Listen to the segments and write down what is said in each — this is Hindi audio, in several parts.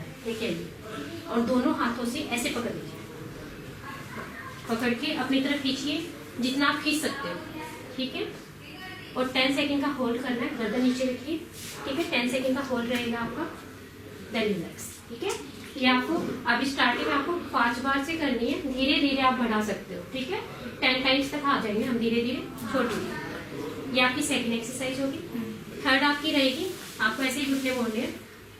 है, ठीक है। और दोनों हाथों से ऐसे पकड़ लीजिए, पकड़ के अपनी तरफ खींचिए जितना आप खींच सकते हो, ठीक है। और 10 सेकंड का होल्ड करना है, गर्दन नीचे रखिए, ठीक है। 10 सेकंड का होल्ड रहेगा आपका, देन रिलैक्स, ठीक है। ये आपको अभी स्टार्टिंग में आपको 5 बार से करनी है, धीरे धीरे आप बढ़ा सकते हो, ठीक है। 10 टाइम्स तक आ जाएंगे हम धीरे धीरे, छोड़। ये आपकी सेकंड एक्सरसाइज होगी। थर्ड आपकी रहेगी, आपको ऐसे ही घुटने मोड़ने हैं,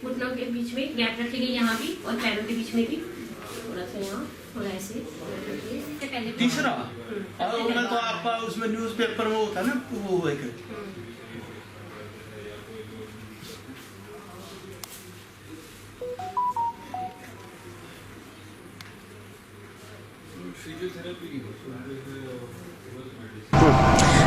घुटनों के बीच में गैप रखेंगे, यहाँ भी और पैरों के बीच में भी थोड़ा सा, यहाँ थोड़ा ऐसे पहले। तीसरा मैं तो आपका उसमें न्यूज़पेपर में होता है ना, वो एक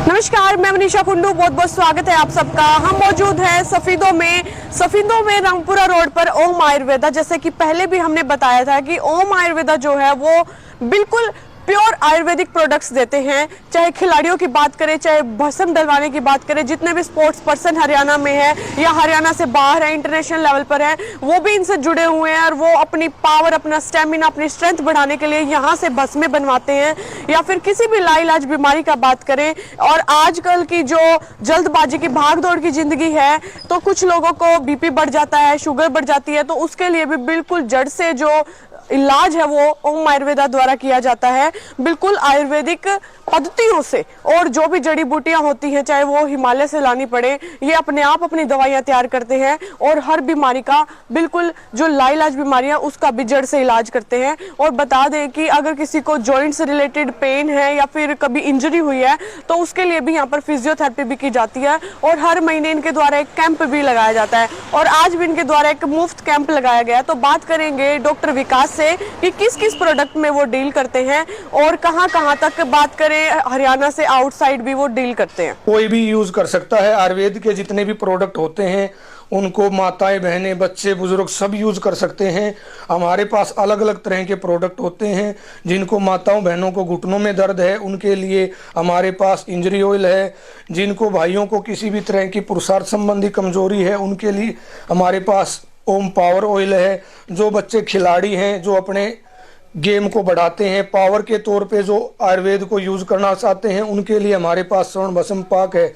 नमस्कार, मैं मनीषा कुंडू, बहुत बहुत स्वागत है आप सबका। हम मौजूद हैं सफीदों में रामपुरा रोड पर ओम आयुर्वेदा। जैसे कि पहले भी हमने बताया था कि ओम आयुर्वेदा जो है वो बिल्कुल प्योर आयुर्वेदिक प्रोडक्ट्स देते हैं। चाहे खिलाड़ियों की बात करें, चाहे भस्म डलवाने की बात करें, जितने भी स्पोर्ट्स पर्सन हरियाणा में है या हरियाणा से बाहर है, इंटरनेशनल लेवल पर है, वो भी इनसे जुड़े हुए हैं। और वो अपनी पावर, अपना स्टेमिना, अपनी स्ट्रेंथ बढ़ाने के लिए यहाँ से भस्में बनवाते हैं। या फिर किसी भी लाइलाज बीमारी का बात करें, और आजकल की जो जल्दबाजी की भागदौड़ की जिंदगी है, तो कुछ लोगों को बीपी बढ़ जाता है, शुगर बढ़ जाती है, तो उसके लिए भी बिल्कुल जड़ से जो इलाज है वो ओम आयुर्वेदा द्वारा किया जाता है, बिल्कुल आयुर्वेदिक पद्धतियों से। और जो भी जड़ी बूटियां होती हैं, चाहे वो हिमालय से लानी पड़े, ये अपने आप अपनी दवाइयां तैयार करते हैं और हर बीमारी का, बिल्कुल जो लाइलाज बीमारियां, उसका भी जड़ से इलाज करते हैं। और बता दें कि अगर किसी को जॉइंट से रिलेटेड पेन है या फिर कभी इंजरी हुई है, तो उसके लिए भी यहाँ पर फिजियोथेरेपी भी की जाती है। और हर महीने इनके द्वारा एक कैंप भी लगाया जाता है, और आज भी इनके द्वारा एक मुफ्त कैंप लगाया गया है। तो बात करेंगे डॉक्टर विकास से कि किस किस प्रोडक्ट में वो डील करते हैं और कहां तक, बात करें हरियाणा से आउटसाइड भी वो डील करते हैं। कोई भी यूज कर सकता है। आयुर्वेद के जितने भी प्रोडक्ट होते हैं उनको माताएं, बहनें, बच्चे, बुजुर्ग सब यूज कर सकते हैं। हमारे पास अलग अलग तरह के प्रोडक्ट होते हैं। जिनको माताओं बहनों को घुटनों में दर्द है, उनके लिए हमारे पास इंजरी ऑयल है। जिनको भाइयों को किसी भी तरह की पुरुषार्थ संबंधी कमजोरी है, उनके लिए हमारे पास ओम पावर ऑयल है। जो बच्चे खिलाड़ी हैं, जो अपने गेम को बढ़ाते हैं, पावर के तौर पे जो आयुर्वेद को यूज करना चाहते हैं, उनके लिए हमारे पास स्वर्ण भस्म पाक है।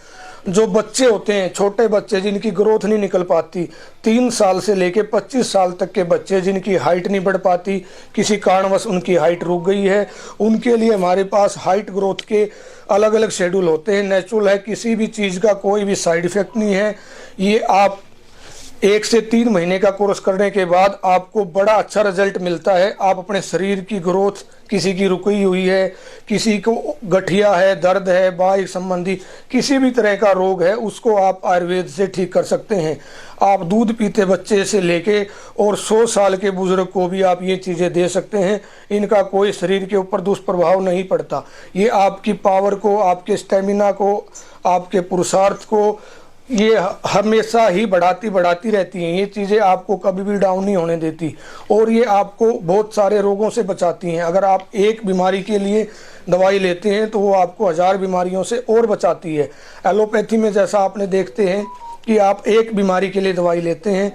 जो बच्चे होते हैं, छोटे बच्चे जिनकी ग्रोथ नहीं निकल पाती, 3 साल से लेके 25 साल तक के बच्चे जिनकी हाइट नहीं बढ़ पाती, किसी कारणवश उनकी हाइट रुक गई है, उनके लिए हमारे पास हाइट ग्रोथ के अलग अलग शेड्यूल होते हैं। नेचुरल है, किसी भी चीज़ का कोई भी साइड इफेक्ट नहीं है। ये आप 1 से 3 महीने का कोर्स करने के बाद आपको बड़ा अच्छा रिजल्ट मिलता है। आप अपने शरीर की ग्रोथ, किसी की रुकी हुई है, किसी को गठिया है, दर्द है, बाह्य संबंधी किसी भी तरह का रोग है, उसको आप आयुर्वेद से ठीक कर सकते हैं। आप दूध पीते बच्चे से लेके और 100 साल के बुजुर्ग को भी आप ये चीज़ें दे सकते हैं। इनका कोई शरीर के ऊपर दुष्प्रभाव नहीं पड़ता। ये आपकी पावर को, आपके स्टेमिना को, आपके पुरुषार्थ को ये हमेशा ही बढ़ाती रहती हैं। ये चीज़ें आपको कभी भी डाउन नहीं होने देती, और ये आपको बहुत सारे रोगों से बचाती हैं। अगर आप एक बीमारी के लिए दवाई लेते हैं तो वो आपको 1000 बीमारियों से और बचाती है। एलोपैथी में जैसा आपने देखते हैं कि आप एक बीमारी के लिए दवाई लेते हैं,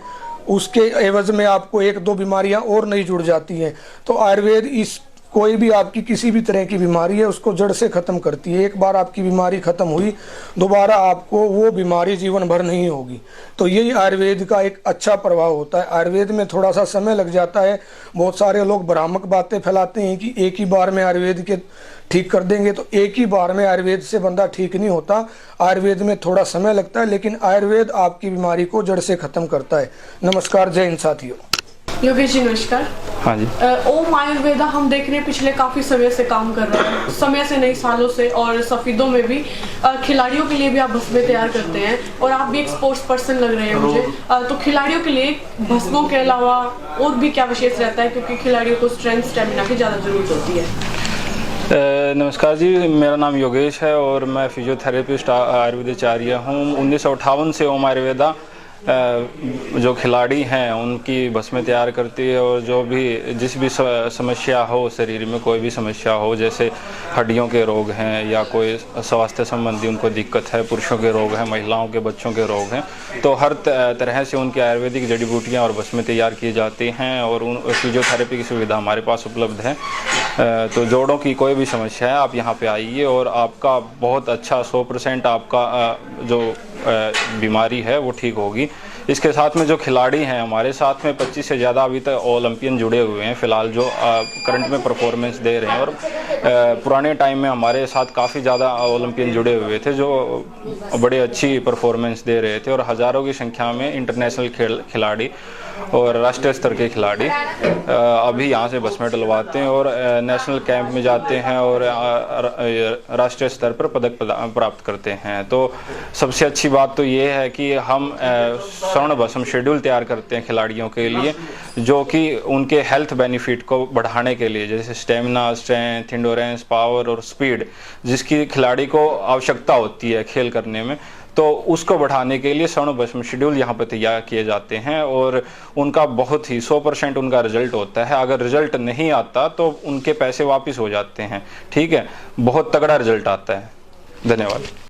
उसके एवज में आपको 1-2 बीमारियां और नई जुड़ जाती हैं। तो आयुर्वेद इस कोई भी आपकी किसी भी तरह की बीमारी है उसको जड़ से ख़त्म करती है। एक बार आपकी बीमारी ख़त्म हुई, दोबारा आपको वो बीमारी जीवन भर नहीं होगी। तो यही आयुर्वेद का एक अच्छा प्रभाव होता है। आयुर्वेद में थोड़ा सा समय लग जाता है। बहुत सारे लोग भ्रामक बातें फैलाते हैं कि एक ही बार में आयुर्वेद के ठीक कर देंगे, तो एक ही बार में आयुर्वेद से बंदा ठीक नहीं होता। आयुर्वेद में थोड़ा समय लगता है, लेकिन आयुर्वेद आपकी बीमारी को जड़ से ख़त्म करता है। नमस्कार, जय हिंद साथियों। योगेश जी नमस्कार। हाँ जी। ओम आयुर्वेदा हम देख रहे हैं पिछले काफी समय से काम कर रहे हैं, समय से नहीं सालों से। और सफीदों में भी खिलाड़ियों के लिए भी आप भस्में तैयार करते हैं, और आप भी एक स्पोर्ट्स पर्सन लग रहे हैं मुझे। तो खिलाड़ियों के लिए भस्मों के अलावा और भी क्या विशेष रहता है, क्योंकि खिलाड़ियों को स्ट्रेंथ, स्टेमिना की ज़्यादा जरूरत होती है। नमस्कार जी, मेरा नाम योगेश है और मैं फिजियोथेरेपिस्ट आयुर्वेदाचार्य हूँ। 1958 से ओम आयुर्वेदा जो खिलाड़ी हैं उनकी भस्में तैयार करती है, और जो भी जिस भी समस्या हो, शरीर में कोई भी समस्या हो, जैसे हड्डियों के रोग हैं या कोई स्वास्थ्य संबंधी उनको दिक्कत है, पुरुषों के रोग हैं, महिलाओं के, बच्चों के रोग हैं, तो हर तरह से उनकी आयुर्वेदिक जड़ी बूटियाँ और भस्में तैयार की जाती हैं, और उन फिजियोथेरेपी की सुविधा हमारे पास उपलब्ध है। तो जोड़ों की कोई भी समस्या है, आप यहाँ पे आइए और आपका बहुत अच्छा 100% आपका जो बीमारी है वो ठीक होगी। इसके साथ में जो खिलाड़ी हैं हमारे साथ में 25 से ज़्यादा अभी तक ओलंपियन जुड़े हुए हैं फ़िलहाल, जो करंट में परफॉर्मेंस दे रहे हैं, और पुराने टाइम में हमारे साथ काफ़ी ज़्यादा ओलंपियन जुड़े हुए थे जो बड़े अच्छी परफॉर्मेंस दे रहे थे, और हज़ारों की संख्या में इंटरनेशनल खिलाड़ी और राष्ट्रीय स्तर के खिलाड़ी अभी यहाँ से भस्में डलवाते हैं और नेशनल कैंप में जाते हैं और राष्ट्रीय स्तर पर पदक प्राप्त करते हैं। तो सबसे अच्छी बात तो ये है कि हम स्वर्ण भस्म शेड्यूल तैयार करते हैं खिलाड़ियों के लिए, जो कि उनके हेल्थ बेनिफिट को बढ़ाने के लिए, जैसे स्टेमिना, स्ट्रेंथ, इंडोरेंस, पावर और स्पीड, जिसकी खिलाड़ी को आवश्यकता होती है खेल करने में, तो उसको बढ़ाने के लिए स्वर्ण भस्म शेड्यूल यहाँ पर तैयार किए जाते हैं, और उनका बहुत ही 100% उनका रिजल्ट होता है। अगर रिजल्ट नहीं आता तो उनके पैसे वापस हो जाते हैं। ठीक है, बहुत तगड़ा रिजल्ट आता है। धन्यवाद।